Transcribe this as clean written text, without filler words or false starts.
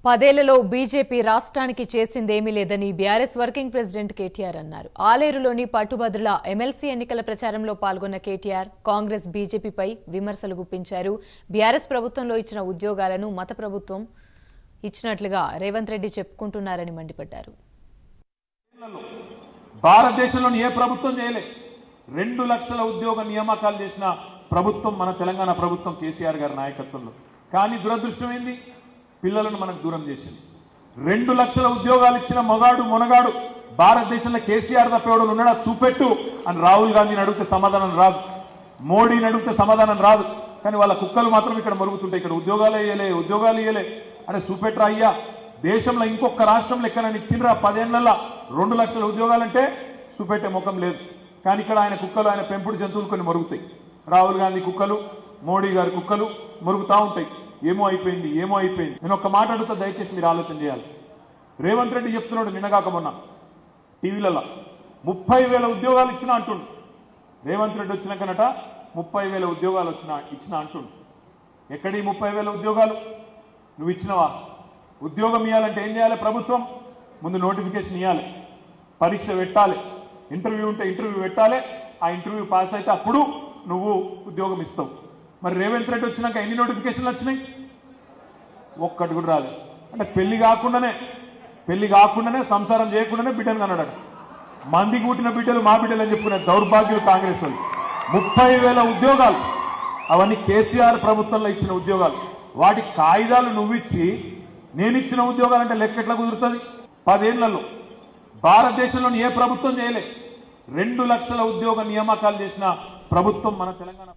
పదేళ్లలో బీజేపీ రాష్ట్రానికి చేసిందేమీ లేదని బీఆర్ఎస్ వర్కింగ్ ప్రెసిడెంట్ కేటీఆర్ అన్నారు. ఆలేరులోని పట్టుభద్రుల ఎమ్మెల్సీ ఎన్నికల ప్రచారంలో పాల్గొన్న కేటీఆర్ కాంగ్రెస్ బీజేపీపై విమర్శలు గుప్పించారు. బీఆర్ఎస్ ప్రభుత్వంలో ఇచ్చిన ఉద్యోగాలను మత ప్రభుత్వం ఇచ్చినట్లుగా రేవంత్ రెడ్డి చెప్పుకుంటున్నారని మండిపడ్డారు. భారతదేశంలోని ఏ ప్రభుత్వం చేయలే 2 లక్షల ఉద్యోగ నియామకాలు చేసిన ప్రభుత్వం మన తెలంగాణ ప్రభుత్వం కేసీఆర్ గారి నాయకత్వంలో. కానీ దురదృష్టం ఏంది, పిల్లలను మనకు దూరం చేసింది. 2 లక్షల ఉద్యోగాలు ఇచ్చిన మొనగాడు భారతదేశంలో కేసీఆర్ తప్పేవాడు ఉన్నాడా చూపెట్టు అని రాహుల్ గాంధీని అడిగితే సమాధానం రాదు, మోడీని అడిగితే సమాధానం రాదు. కానీ వాళ్ళ కుక్కలు మాత్రం ఇక్కడ మరుగుతుంటాయి. ఇక్కడ ఉద్యోగాలు ఇయ్యలే అంటే చూపెట్టరా అయ్యా. దేశంలో ఇంకొక రాష్ట్రంలో ఎక్కడైనా ఇచ్చిండ్రా 10 ఏళ్లలో 2 లక్షల ఉద్యోగాలంటే చూపెట్టే ముఖం లేదు. కానీ ఇక్కడ ఆయన కుక్కలు, ఆయన పెంపుడు జంతువులు కొన్ని మరుగుతాయి. రాహుల్ గాంధీ కుక్కలు, మోడీ గారి కుక్కలు మరుగుతూ ఉంటాయి. ఏమో అయిపోయింది. నేను ఒక్క మాట అడుగుతా, దయచేసి మీరు ఆలోచన చేయాలి. రేవంత్ రెడ్డి చెప్తున్నాడు నిన్నగాక మొన్న టీవీలలో 30,000 ఉద్యోగాలు ఇచ్చినా అంటుండు. రేవంత్ రెడ్డి వచ్చినాకనట 30,000 ఉద్యోగాలు ఇచ్చిన అంటుండు. ఎక్కడి 30,000 ఉద్యోగాలు? నువ్వు ఇచ్చినవా? ఉద్యోగం ఇవ్వాలంటే ఏం చేయాలి? ప్రభుత్వం ముందు నోటిఫికేషన్ ఇవ్వాలి, పరీక్ష పెట్టాలి, ఇంటర్వ్యూ ఉంటే ఇంటర్వ్యూ పెట్టాలి. ఆ ఇంటర్వ్యూ పాస్ అయితే అప్పుడు నువ్వు ఉద్యోగం ఇస్తావు. మరి రేవంత్ రెడ్డి వచ్చినాక ఎన్ని నోటిఫికేషన్లు వచ్చినాయి? ఒక్కటి కూడా రాలేదు. అంటే పెళ్లి కాకుండానే సంసారం చేయకుండానే బిడ్డను కన్నాడు. మంది కూటిన బిడ్డలు మా బిడ్డలు అని చెప్పుకునే దౌర్భాగ్యులు కాంగ్రెస్ వాళ్ళు. 30,000 ఉద్యోగాలు, అవన్నీ కేసీఆర్ ప్రభుత్వంలో ఇచ్చిన ఉద్యోగాలు. వాటి కాయిదాలు నువ్విచ్చి నేను ఇచ్చిన ఉద్యోగాలు అంటే లెక్క ఎట్లా కుదురుతుంది? 10 ఏళ్లలో భారతదేశంలోని ఏ ప్రభుత్వం చేయలే 2 లక్షల ఉద్యోగ నియామకాలు చేసిన ప్రభుత్వం మన తెలంగాణ.